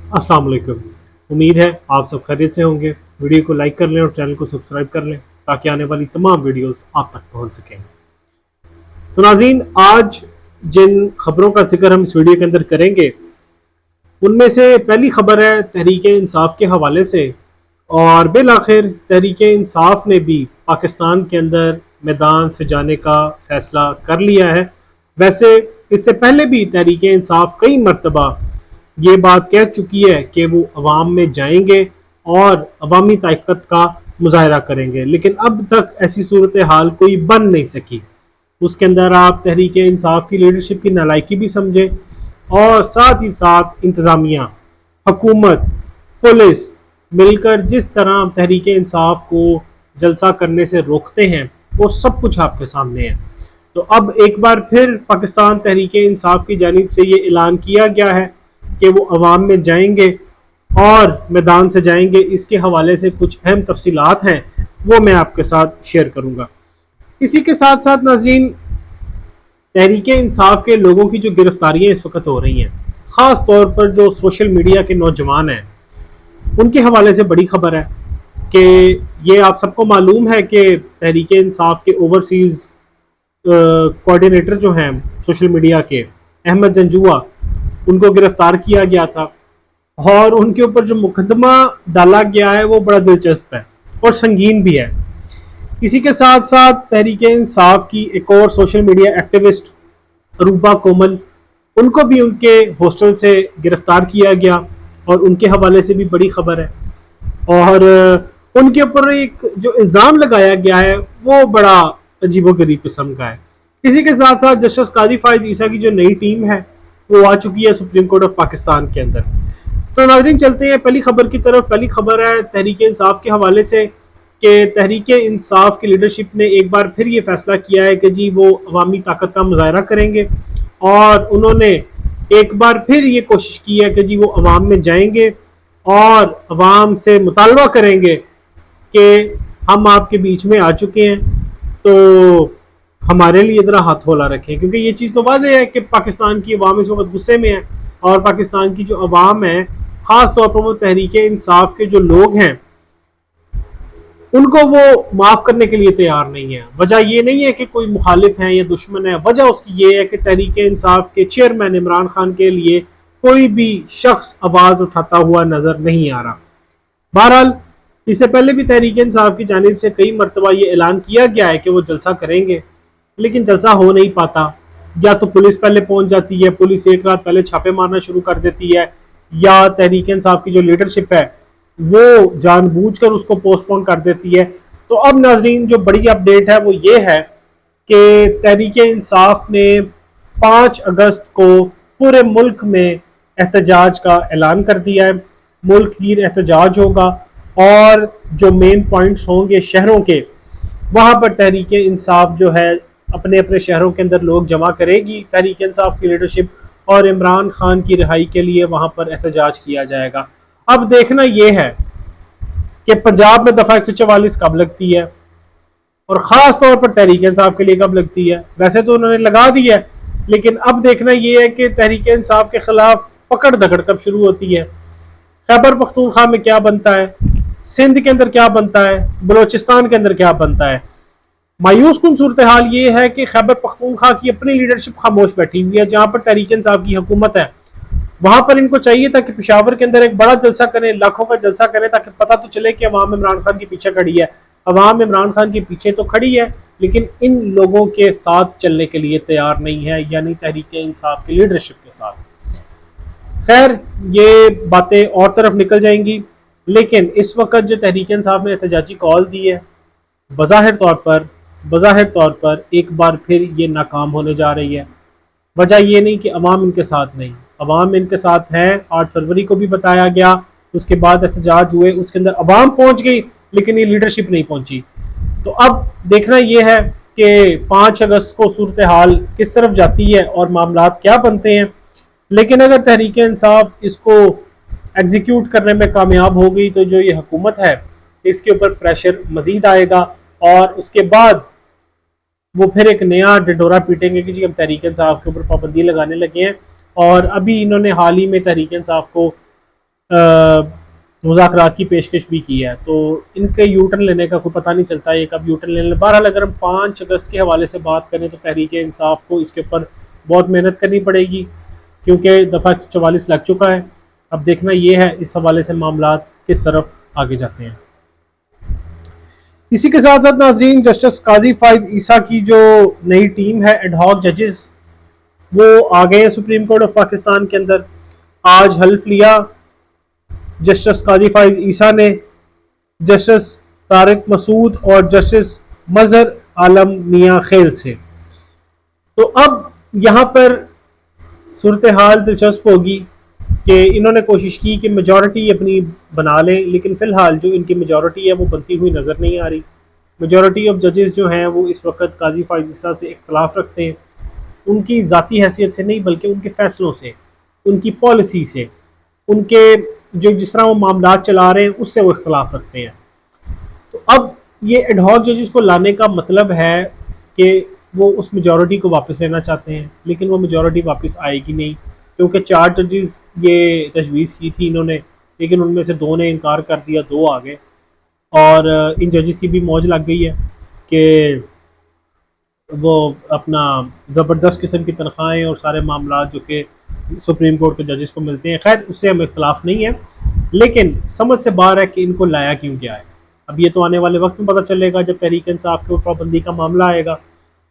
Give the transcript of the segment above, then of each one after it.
अस्सलाम वालेकुम। उम्मीद है आप सब खैरियत से होंगे। वीडियो को लाइक कर लें और चैनल को सब्सक्राइब कर लें ताकि आने वाली तमाम वीडियोस आप तक पहुंच सकें। तो नाज़रीन, आज जिन खबरों का जिक्र हम इस वीडियो के अंदर करेंगे उनमें से पहली खबर है तहरीक इंसाफ के हवाले से। और बिल आखिर तहरीक इंसाफ ने भी पाकिस्तान के अंदर मैदान से जाने का फैसला कर लिया है। वैसे इससे पहले भी तहरीक इंसाफ कई मरतबा ये बात कह चुकी है कि वो अवाम में जाएंगे और अवामी ताकत का मुजाहरा करेंगे, लेकिन अब तक ऐसी सूरत हाल कोई बन नहीं सकी। उसके अंदर आप तहरीक इंसाफ की लीडरशिप की नालायकी भी समझे और साथ ही साथ इंतज़ामिया, हुकूमत, पुलिस मिलकर जिस तरह तहरीक इंसाफ को जलसा करने से रोकते हैं वो सब कुछ आपके सामने है। तो अब एक बार फिर पाकिस्तान तहरीक इंसाफ की जानिब से ये ऐलान किया गया है कि वो अवाम में जाएंगे और मैदान से जाएंगे। इसके हवाले से कुछ अहम तफसीलात हैं वो मैं आपके साथ शेयर करूंगा। इसी के साथ साथ नाज़रीन, तहरीक इंसाफ के लोगों की जो गिरफ्तारियां इस वक्त हो रही हैं, ख़ास तौर पर जो सोशल मीडिया के नौजवान हैं, उनके हवाले से बड़ी खबर है कि ये आप सबको मालूम है कि तहरीक इंसाफ के ओवरसीज़ कोऑर्डिनेटर जो हैं सोशल मीडिया के, अहमद जंजुआ, उनको गिरफ्तार किया गया था और उनके ऊपर जो मुकदमा डाला गया है वो बड़ा दिलचस्प है और संगीन भी है। इसी के साथ साथ तहरीक इंसाफ की एक और सोशल मीडिया एक्टिविस्ट रूबा कोमल, उनको भी उनके हॉस्टल से गिरफ्तार किया गया और उनके हवाले से भी बड़ी खबर है। और उनके ऊपर एक जो इल्ज़ाम लगाया गया है वो बड़ा अजीबोगरीब किस्म का है। इसी के साथ साथ जस्टिस काजी फाइज ईसा की जो नई टीम है वो आ चुकी है सुप्रीम कोर्ट ऑफ पाकिस्तान के अंदर। तो नाज़रीन, चलते हैं पहली खबर की तरफ। पहली खबर है तहरीक इंसाफ के हवाले से कि तहरीक इंसाफ की लीडरशिप ने एक बार फिर ये फैसला किया है कि जी वो अवामी ताकत का मुजाहरा करेंगे और उन्होंने एक बार फिर ये कोशिश की है कि जी वो अवाम में जाएंगे और अवाम से मुतालबा करेंगे कि हम आपके बीच में आ चुके हैं, तो हमारे लिए ज़रा हाथ होला रखें। क्योंकि ये चीज़ तो वाज़ेह है कि पाकिस्तान की अवाम इस वक्त गुस्से में है और पाकिस्तान की जो अवाम है, ख़ास तौर पर वो तहरीक इंसाफ के जो लोग हैं, उनको वो माफ़ करने के लिए तैयार नहीं है। वजह ये नहीं है कि कोई मुखालिफ है या दुश्मन है, वजह उसकी ये है कि तहरीक इंसाफ के चेयरमैन इमरान खान के लिए कोई भी शख्स आवाज़ उठाता हुआ नज़र नहीं आ रहा। बहरहाल, इससे पहले भी तहरीक इंसाफ की जानिब से कई मरतबा ये ऐलान किया गया है कि वो जलसा करेंगे, लेकिन जलसा हो नहीं पाता। या तो पुलिस पहले पहुंच जाती है, पुलिस एक रात पहले छापे मारना शुरू कर देती है, या तहरीक इंसाफ की जो लीडरशिप है वो जानबूझकर उसको पोस्टपोन कर देती है। तो अब नाजरीन, जो बड़ी अपडेट है वो ये है कि तहरीक इंसाफ ने 5 अगस्त को पूरे मुल्क में एहतजाज का ऐलान कर दिया है। मुल्क गिर एहतजाज होगा और जो मेन पॉइंट्स होंगे शहरों के, वहाँ पर तहरीक इंसाफ जो है अपने अपने शहरों के अंदर लोग जमा करेगी, तहरीक इंसाफ की लीडरशिप, और इमरान खान की रिहाई के लिए वहाँ पर एहतजाज किया जाएगा। अब देखना ये है कि पंजाब में दफ़ा 144 कब लगती है और ख़ास तौर पर तहरीक इंसाफ के लिए कब लगती है। वैसे तो उन्होंने लगा दी है, लेकिन अब देखना ये है कि तहरीक इंसाफ के खिलाफ पकड़ दकड़ कब शुरू होती है। खैबर पख्तूनख्वा में क्या बनता है, सिंध के अंदर क्या बनता है, बलोचिस्तान के अंदर क्या बनता है। मायूस कुन सूरत हाल ये है कि खैबर पख्तूनख्वा की अपनी लीडरशिप खामोश बैठी हुई है। जहाँ पर तहरीक इंसाफ की हुकूमत है वहां पर इनको चाहिए था कि पेशावर के अंदर एक बड़ा जलसा करें, लाखों का जलसा करें, ताकि पता तो चले कि अवाम इमरान खान के पीछे खड़ी है। अवाम इमरान खान के पीछे तो खड़ी है, लेकिन इन लोगों के साथ चलने के लिए तैयार नहीं है, यानी तहरीक इंसाफ की लीडरशिप के साथ। खैर, ये बातें और तरफ निकल जाएंगी, लेकिन इस वक्त जो तहरीक इंसाफ ने एहतजाजी कॉल दी है, बज़ाहिर तौर पर एक बार फिर ये नाकाम होने जा रही है। वजह ये नहीं कि अवाम इनके साथ नहीं, अवाम इनके साथ है। 8 फरवरी को भी बताया गया, उसके बाद एहतजाज हुए, उसके अंदर अवाम पहुंच गई, लेकिन ये लीडरशिप नहीं पहुंची। तो अब देखना ये है कि 5 अगस्त को सूरत हाल किस तरफ जाती है और मामलात क्या बनते हैं। लेकिन अगर तहरीक इंसाफ इसको एग्जीक्यूट करने में कामयाब हो गई तो जो ये हुकूमत है इसके ऊपर प्रेशर मजीद आएगा और उसके बाद वो फिर एक नया ढिढोरा पीटेंगे कि जी हम तहरीक इंसाफ के ऊपर पाबंदी लगाने लगे हैं। और अभी इन्होंने हाल ही में तहरीक इंसाफ को مذاکرات کی پیشکش بھی کی ہے، تو ان کے یو ٹرن لینے کا کوئی پتہ نہیں چلتا یہ کب یو ٹرن لینے. بہرحال اگر ہم 5 اگست کے حوالے سے بات کریں تو تحریک انصاف کو اس کے اوپر بہت محنت کرنی پڑے گی، کیونکہ دفعہ 44 لگ چکا ہے. اب دیکھنا یہ ہے اس حوالے سے معاملات کس طرف آگے جاتے ہیں. اسی کے ساتھ ساتھ ناظرین، جسٹس قاضی فائز عیسیٰ کی جو نئی ٹیم ہے ایڈ ہاک ججز، وہ آ گئے ہیں سپریم کورٹ آف پاکستان کے اندر. آج حلف لیا جسٹس قاضی فائز عیسیٰ نے جسٹس طارق مسعود اور جسٹس مظہر عالم میاں خیل سے. تو اب یہاں پر صورتحال دلچسپ ہوگی کہ انہوں نے کوشش کی کہ میجورٹی اپنی بنا لیں، لیکن فی الحال جو ان کی میجورٹی ہے وہ بنتی ہوئی نظر نہیں آ رہی. میجورٹی آف ججز جو ہیں وہ اس وقت قاضی فائز عیسیٰ سے اختلاف رکھتے ہیں، ان کی ذاتی حیثیت سے نہیں بلکہ ان کے فیصلوں سے، ان کی پالیسی سے، ان کے جو جس طرح وہ معاملات چلا رہے ہیں اس سے وہ اختلاف رکھتے ہیں. تو اب یہ ایڈ ہاک ججز کو لانے کا مطلب ہے کہ وہ اس میجورٹی کو واپس لینا چاہتے ہیں، لیکن وہ میجورٹی واپس آئے گی نہیں، کیونکہ 4 ججز یہ تجویز کی تھی انہوں نے، لیکن ان میں سے 2 نے انکار کر دیا، 2 آ گئے. اور ان ججز کی بھی موج لگ گئی ہے کہ وہ اپنا زبردست قسم کی تنخواہیں اور سارے معاملات جو کہ سپریم کورٹ کے ججز کو ملتے ہیں. خیر اس سے ہمیں اختلاف نہیں ہے، لیکن سمجھ سے باہر ہے کہ ان کو لایا کیوں گیا ہے. اب یہ تو آنے والے وقت میں پتہ چلے گا، جب تحریک انصاف کے اوپر پابندی کا معاملہ آئے گا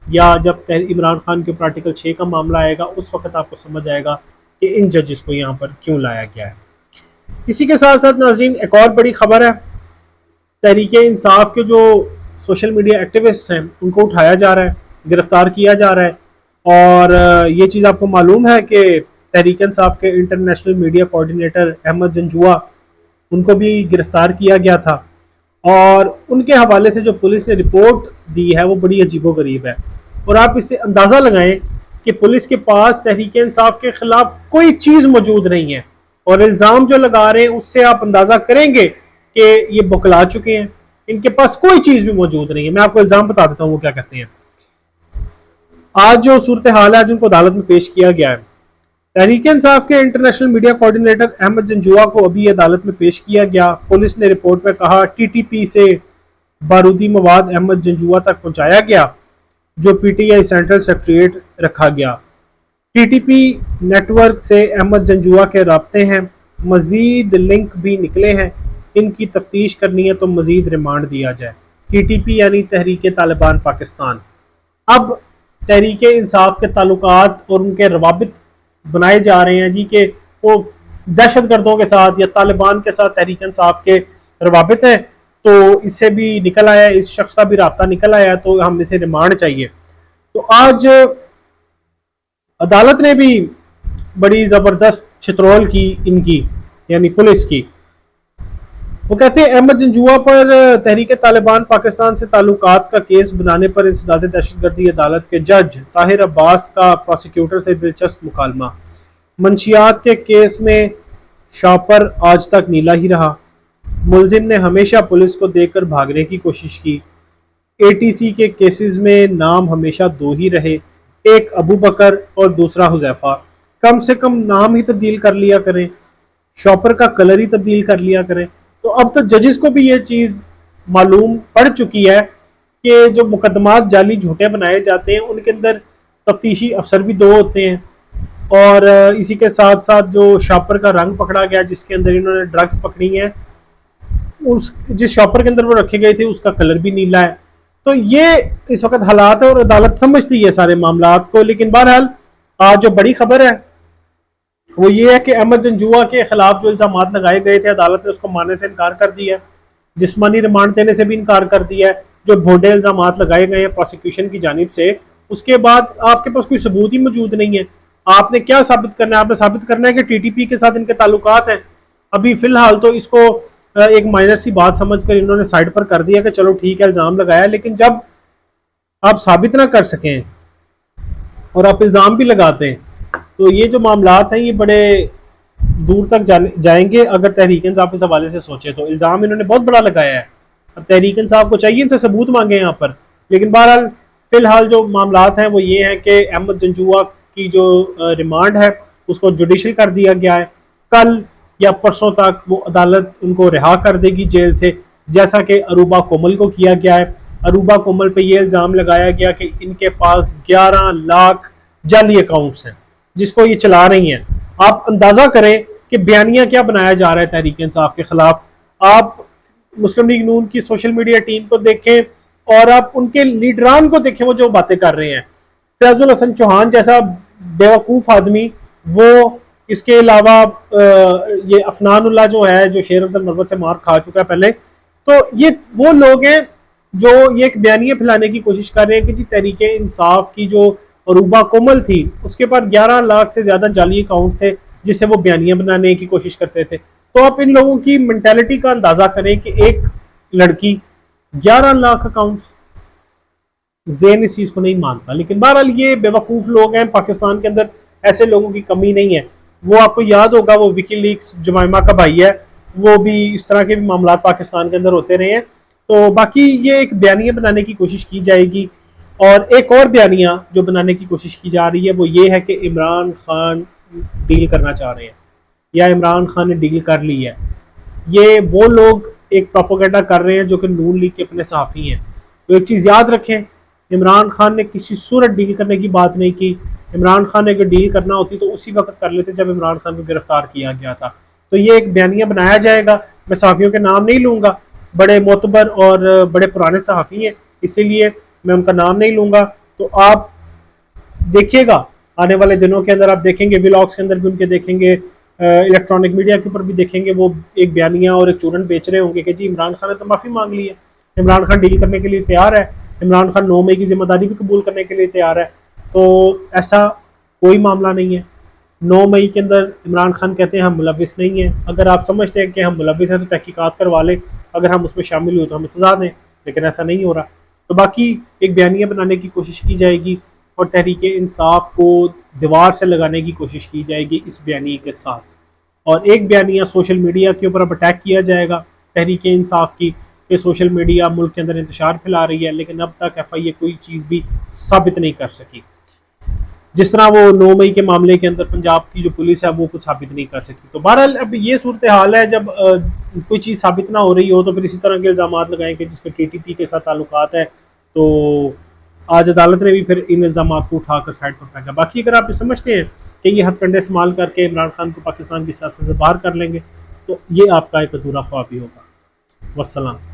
یا جب عمران خان کے اوپر آرٹیکل 6 کا معاملہ آئے گا، اس وقت آپ کو سمجھ آئے گا کہ ان ججز کو یہاں پر کیوں لایا گیا ہے. اسی کے ساتھ ساتھ ناظرین ایک اور بڑی خبر ہے، تحریک انصاف کے جو سوشل میڈیا ایکٹیوسٹ ہیں ان کو اٹھایا جا رہا ہے، گرفتار کیا جا رہا ہے. اور یہ چیز آپ کو معلوم ہے کہ تحریک انصاف کے international media coordinator Ahmed Janjua, ان کو بھی گرفتار کیا گیا تھا. اور ان کے حوالے سے جو پولیس نے رپورٹ دی ہے وہ بڑی عجیب و غریب ہے. اور آپ اس سے اندازہ لگائیں کہ پولیس کے پاس تحریک انصاف کے خلاف کوئی چیز موجود نہیں ہے، اور الزام جو لگا رہے ہیں اس سے آپ اندازہ کریں گے کہ یہ بکلا چکے ہیں. ان کے پاس کوئی چیز بھی موجود نہیں ہے. میں آپ کو الزام بتا دیتا ہوں وہ کیا کہتے ہیں. آج جو صورتحال ہے، آج ان کو عدالت میں پیش کیا گیا ہے. تحریک انصاف کے international media coordinator Ahmed Janjua کو ابھی عدالت میں پیش کیا گیا. پولیس نے رپورٹ میں کہا ٹی ٹی پی سے بارودی مواد احمد جنجوعہ تک پہنچایا گیا جو P T I central secretariat رکھا گیا. T T P network سے احمد جنجوعہ کے رابطے ہیں، مزید لنک بھی نکلے ہیں، ان کی تفتیش کرنی ہے تو مزید ریمانڈ دیا جائے. ٹی ٹی پی یعنی تحریک طالبان پاکستان. اب تحریک انصاف کے تعلقات اور ان کے روابط بنائے جا رہے ہیں جی کہ وہ دہشت گردوں کے ساتھ یا طالبان کے ساتھ تحریک انصاف کے روابط ہیں، تو اس سے بھی نکل آیا ہے، اس شخص کا بھی رابطہ نکل آیا ہے، تو ہم اسے ریمانڈ چاہیے. تو آج عدالت نے بھی بڑی زبردست چھترول کی ان کی، یعنی پولیس کی. وہ کہتے ہیں احمد جنجوعہ پر تحریک طالبان پاکستان سے تعلقات کا کیس بنانے پر انسداد دہشت گردی عدالت کے جج طاہر عباس کا پروسیکیوٹر سے دلچسپ مکالمہ. منشیات کے کیس میں شاپر آج تک نیلا ہی رہا. ملزم نے ہمیشہ پولیس کو دیکھ کر بھاگنے کی کوشش کی. اے ٹی سی کے کیسز میں نام ہمیشہ 2 ہی رہے، ایک ابو بکر اور دوسرا حذیفہ. کم سے کم نام ہی تبدیل کر لیا کریں، شاپر کا کلر ہی تبدیل کر لیا کریں. تو اب تو ججز کو بھی یہ چیز معلوم پڑ چکی ہے کہ جو مقدمات جعلی جھوٹے بنائے جاتے ہیں ان کے اندر تفتیشی افسر بھی 2 ہوتے ہیں. اور اسی کے ساتھ ساتھ جو شاپر کا رنگ پکڑا گیا جس کے اندر انہوں نے ڈرگز پکڑی ہیں، جس شاپر کے اندر وہ رکھے گئے تھے اس کا کلر بھی نیلا ہے. تو یہ اس وقت حالات ہے اور عدالت سمجھتی ہے سارے معاملات کو. لیکن بہرحال آج جو بڑی خبر ہے وہ یہ ہے کہ احمد جنجوعہ کے خلاف جو الزامات لگائے گئے تھے عدالت نے اس کو ماننے سے انکار کر دیا ہے، جسمانی ریمانڈ دینے سے بھی انکار کر دیا ہے. جو بھونڈے الزامات لگائے گئے ہیں پروسیکیوشن کی جانب سے، اس کے بعد آپ کے پاس کوئی ثبوت ہی موجود نہیں ہے. آپ نے کیا ثابت کرنا ہے؟ آپ نے ثابت کرنا ہے کہ ٹی ٹی پی کے ساتھ ان کے تعلقات ہیں. ابھی فی الحال تو اس کو ایک مائنر سی بات سمجھ کر انہوں نے سائڈ پر کر دیا کہ چلو ٹھیک ہے الزام لگایا، لیکن جب آپ ثابت نہ کر سکیں اور آپ الزام بھی لگاتے ہیں تو یہ جو معاملات ہیں یہ بڑے دور تک جائیں گے. اگر تحریک انصاف اس حوالے سے سوچے تو الزام انہوں نے بہت بڑا لگایا ہے. اب تحریک انصاف کو چاہیے ان سے ثبوت مانگے یہاں پر. لیکن بہرحال فی الحال جو معاملات ہیں وہ یہ ہیں کہ احمد جنجوعہ کی جو ریمانڈ ہے اس کو جوڈیشل کر دیا گیا ہے. کل یا परसों तक वो अदालत उनको रिहा कर देगी जेल से, जैसा कि अरूबा कोमल को किया गया है। अरूबा कोमल पे ये इल्ज़ाम लगाया गया कि इनके पास 11 लाख जाली अकाउंट्स हैं जिसको ये चला रही हैं। आप अंदाज़ा करें कि बयानिया क्या बनाया जा रहा है तहरीक इंसाफ के खिलाफ। आप मुस्लिम लीग नून की सोशल मीडिया टीम को देखें और आप उनके लीडरान को देखें, वो जो बातें कर रहे हैं। फैजुल हसन चौहान जैसा बेवकूफ़ आदमी, वो इसके अलावा ये अफनानुल्लाह जो है, जो शेर अब्दुल मरवत से मार खा चुका है पहले, तो ये वो लोग हैं जो ये एक बयानिया फैलाने की कोशिश कर रहे हैं कि जी तहरीक इंसाफ की जो अरूबा कोमल थी उसके पास 11 लाख से ज़्यादा जाली अकाउंट थे जिससे वो बयानिया बनाने की कोशिश करते थे। तो आप इन लोगों की मेंटालिटी का अंदाज़ा करें कि एक लड़की 11 लाख अकाउंट्स, ज़ेन इस चीज़ को नहीं मानता। लेकिन बहरहाल ये बेवकूफ़ लोग हैं, पाकिस्तान के अंदर ऐसे लोगों की कमी नहीं है। वो आपको याद होगा, वो विकीलीक्स जमाइमा का भाई है, वो भी इस तरह के भी मामला पाकिस्तान के अंदर होते रहे हैं। तो बाकी ये एक बयानिया बनाने की कोशिश की जाएगी। और एक और बयानिया जो बनाने की कोशिश की जा रही है वो ये है कि इमरान खान डील करना चाह रहे हैं या इमरान खान ने डील कर ली है। ये वो लोग एक प्रोपेगेंडा कर रहे हैं जो कि नून लीग के अपने सहाफ़ी हैं। तो एक चीज़ याद रखें, इमरान खान ने किसी सूरत डील करने की बात नहीं की। इमरान खान ने अगर डील करना होती तो उसी वक्त कर लेते जब इमरान खान को गिरफ्तार किया गया था। तो ये एक बयानिया बनाया जाएगा। मैं सहाफ़ियों के नाम नहीं लूँगा, बड़े मोतबर और बड़े पुराने सहाफ़ी हैं, इसीलिए मैं उनका नाम नहीं लूँगा। तो आप देखिएगा आने वाले दिनों के अंदर, आप देखेंगे व्लॉग्स के अंदर भी उनके देखेंगे, इलेक्ट्रॉनिक मीडिया के ऊपर भी देखेंगे, वो एक बयानिया और एक चूरन बेच रहे होंगे कि जी इमरान खान ने तो माफ़ी मांग ली है, इमरान खान डील करने के लिए तैयार है, इमरान खान 9 मई की जिम्मेदारी भी कबूल करने के लिए तैयार है। तो ऐसा कोई मामला नहीं है। 9 मई के अंदर इमरान खान कहते हैं हम मुलविस नहीं हैं। अगर आप समझते हैं कि हम मुलविस हैं तो तहकीकात करवा लें, अगर हम उसमें शामिल हुए तो हमें सज़ा दें, लेकिन ऐसा नहीं हो रहा। तो बाकी एक बयानिया बनाने की कोशिश की जाएगी और तहरीक इंसाफ को दीवार से लगाने की कोशिश की जाएगी इस बयानी के साथ। और एक बयानिया सोशल मीडिया के ऊपर अब अटैक किया जाएगा तहरीक इंसाफ की कि सोशल मीडिया मुल्क के अंदर इंतशार फैला रही है, लेकिन अब तक FIA कोई चीज़ भी साबित नहीं कर सकी। जिस तरह वो 9 मई के मामले के अंदर पंजाब की जो पुलिस है वो कुछ साबित नहीं कर सकी। तो बहरहाल अब ये सूरत हाल है, जब कोई चीज़ साबित ना हो रही हो तो फिर इसी तरह के इल्ज़ाम लगाएंगे जिसके TTP के साथ ताल्लुकात है। तो आज अदालत ने भी फिर इन इल्ज़ाम को उठाकर साइड पर फेंका। बाकी अगर आप समझते हैं कि ये हथकंडे इस्तेमाल करके इमरान खान को पाकिस्तान की सियासत से बाहर कर लेंगे तो ये आपका एक अधूरा ख्वाब ही होगा। वस्सलाम।